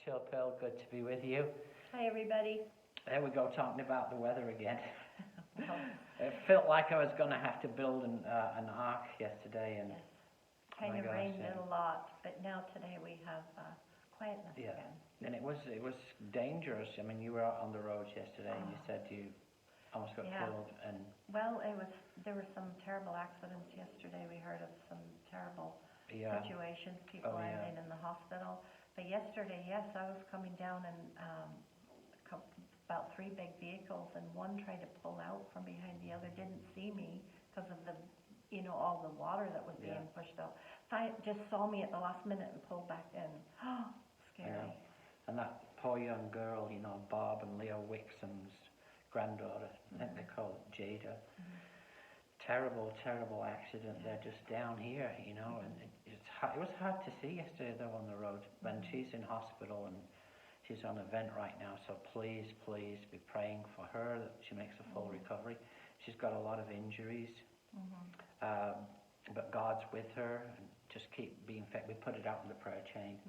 Chill Pill, good to be with you. Hi, everybody. There we go, talking about the weather again. Well, It felt like I was going to have to build an ark yesterday, and yes, kind my of gosh, rained yeah. a lot, but now today we have quietness Yeah. again. And it was dangerous. I mean, you were out on the roads yesterday, and you Oh. said you almost got Yeah. killed, and Well, there were some terrible accidents yesterday. We heard of some terrible yeah, situations, people Oh, yeah. ending in the hospital. But yesterday, yes, I was coming down and about three big vehicles, and one tried to pull out from behind the other, didn't see me because of all the water that was Yeah. being pushed out. Just saw me at the last minute and pulled back in. I Scary. know. And that poor young girl, Bob and Leo Wixom's granddaughter, I think they call it Jada. Terrible, terrible accident. They're just down here, and it was hard to see yesterday though on the road. When she's in hospital and she's on a vent right now, so please be praying for her that she makes a full recovery. She's got a lot of injuries, but God's with her, and just keep being faithful. We put it out in the prayer chain.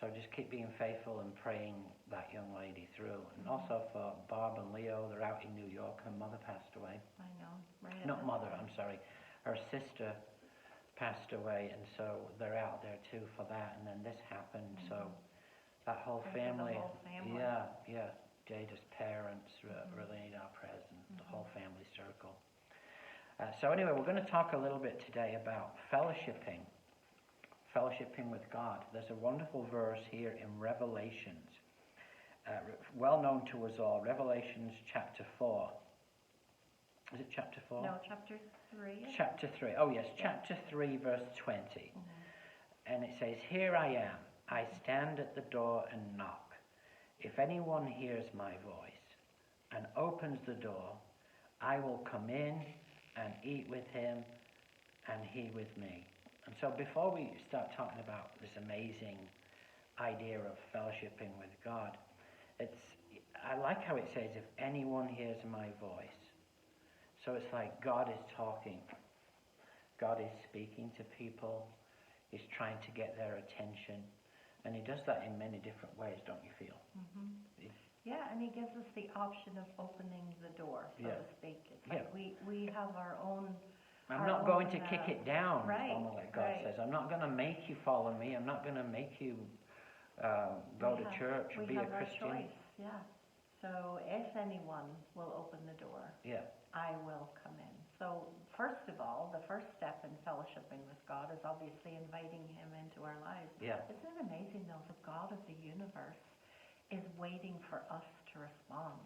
So just keep being faithful and praying that young lady through. And also for Bob and Leo, they're out in New York. Her mother passed away. I know. Right. Not mother, I'm sorry. Her sister passed away, and so they're out there too for that. And then this happened, so that whole Pray for the family. whole family. Yeah. Jada's parents really need our prayers, and the whole family circle. So anyway, we're going to talk a little bit today about fellowshipping with God. There's a wonderful verse here in Revelations, well known to us all, Revelations chapter 4. Is it chapter 4? No, chapter 3. Chapter 3. Oh yes, chapter 3, verse 20. And it says, "Here I am. I stand at the door and knock. If anyone hears my voice and opens the door, I will come in and eat with him and he with me." And so before we start talking about this amazing idea of fellowshipping with God, I like how it says, if anyone hears my voice. So it's like God is talking. God is speaking to people. He's trying to get their attention. And he does that in many different ways, don't you feel? Yeah, and he gives us the option of opening the door, so to speak. It's like we have our own... I'm not going to kick it down, right, almost like God says. I'm not going to make you follow me. I'm not going to make you go to church or be a Christian. We have our choice, yeah. So if anyone will open the door, I will come in. So first of all, the first step in fellowshipping with God is obviously inviting him into our lives. Yeah. Isn't it amazing, though, the God of the universe is waiting for us to respond?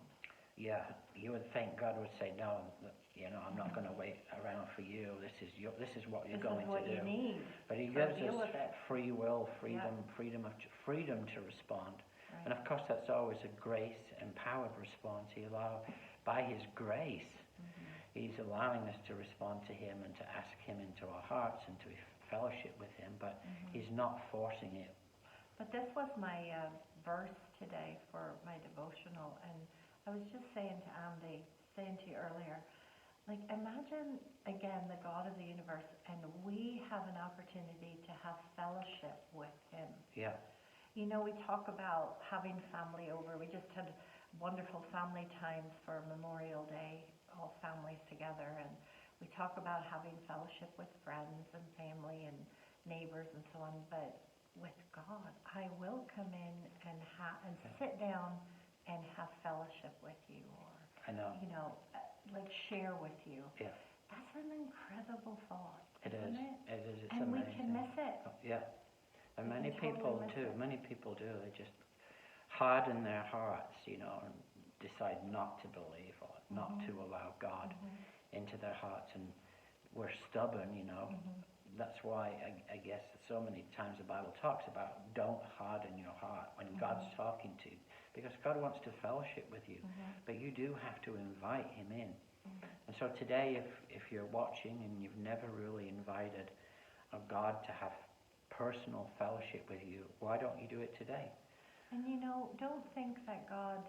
Yeah, you would think God would say, no, I'm not going to wait around for you. This is what you're going to do. This is what you need. But he gives us free will, freedom to respond. Right. And of course, that's always a grace-empowered response. By his grace, he's allowing us to respond to him and to ask him into our hearts and to fellowship with him, but he's not forcing it. But this was my verse today for my devotional, and I was just saying to you earlier, like, imagine, again, the God of the universe, and we have an opportunity to have fellowship with him. Yeah. We talk about having family over. We just had wonderful family times for Memorial Day, all families together, and we talk about having fellowship with friends and family and neighbors and so on, but with God, I will come in and sit down and have fellowship with you, or I know. Like share with you. Yeah. That's an incredible thought, isn't it? It is. It's and amazing. we can miss it. Yeah. And we many people do. Many people do. They just harden their hearts, and decide not to believe or not to allow God into their hearts, and we're stubborn, That's why I guess so many times the Bible talks about don't harden your heart when God's talking to you, because God wants to fellowship with you, but you do have to invite him in. And so today, if you're watching and you've never really invited God to have personal fellowship with you, why don't you do it today? And don't think that God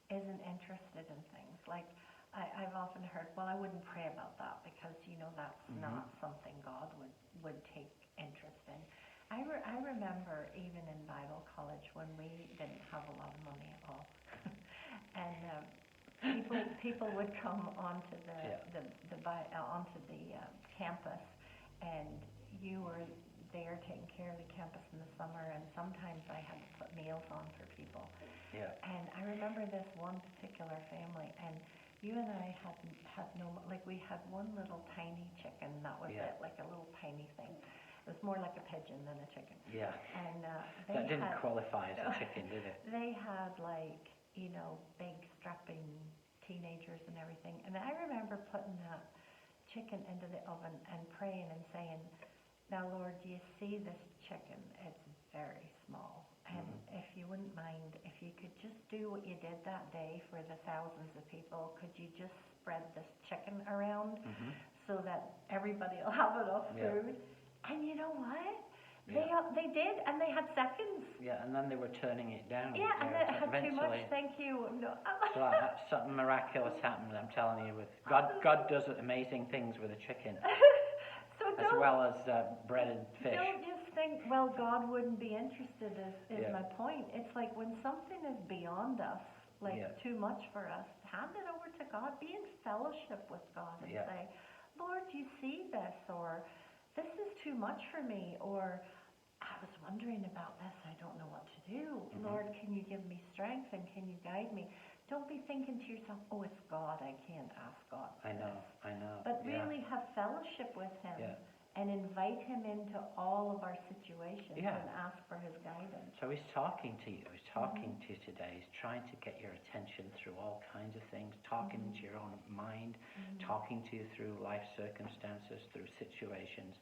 isn't interested in things. Like, I've often heard, well, I wouldn't pray about that because, that's not something God would take interest in. I remember even in Bible college when we didn't have a lot of money at all, and people would come onto onto the campus, and you were there taking care of the campus in the summer, and sometimes I had to put meals on for people. Yeah. And I remember this one particular family, and you and I had no, like we had one little tiny chicken, that was Yeah. it, like a little tiny thing. It was more like a pigeon than a chicken. Yeah. And That didn't qualify as a chicken, did it? They had like, big strapping teenagers and everything. And I remember putting that chicken into the oven and praying and saying, now Lord, do you see this chicken? It's very small. And if you wouldn't mind, if you could just do what you did that day for the thousands of people, could you just spread this chicken around so that everybody will have enough food? And you know what? They did, and they had seconds. Yeah, and then they were turning it down. Yeah, and they had too much. Eventually. Thank you. No. So something miraculous happened. I'm telling you, with God does amazing things with a chicken, as well as breaded fish. Don't just think, well, God wouldn't be interested. Is Yeah. my point. It's like when something is beyond us, like too much for us, hand it over to God. Be in fellowship with God and say, Lord, do you see this? Or this is too much for me, or I was wondering about this, I don't know what to do. Lord, can you give me strength and can you guide me? Don't be thinking to yourself, oh, it's God, I can't ask God for I know. But really have fellowship with Him and invite Him into all of our situations and ask for His guidance. So He's talking to you. He's talking to you today. He's trying to get your attention through all kinds of things, talking to your own mind, talking to you through life circumstances, through situations.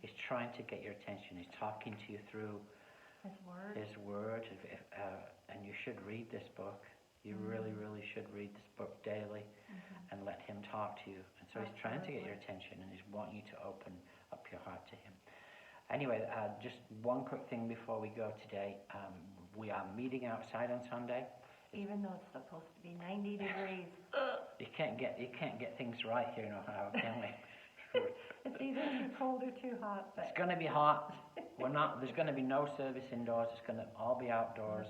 He's trying to get your attention. He's talking to you through His Word. And you should read this book. You really, really should read this book daily and let Him talk to you. And so He's trying to get your attention, and He's wanting you to open up your heart to Him. Anyway, just one quick thing before we go today. We are meeting outside on Sunday. Even though it's supposed to be 90 degrees. You can't get things right here in Ohio, can we? It's either too cold or too hot. But it's going to be hot. There's going to be no service indoors. It's going to all be outdoors.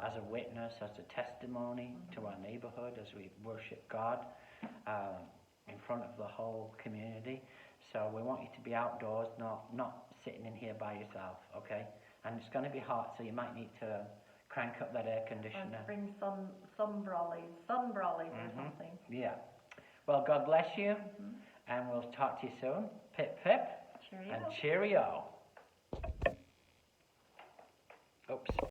As a witness, as a testimony to our neighborhood, as we worship God in front of the whole community. So we want you to be outdoors, not sitting in here by yourself, okay? And it's going to be hot, so you might need to crank up that air conditioner. Or bring some brollies or something. Yeah. Well, God bless you, and we'll talk to you soon. Pip, pip, Cheerio. and cheerio.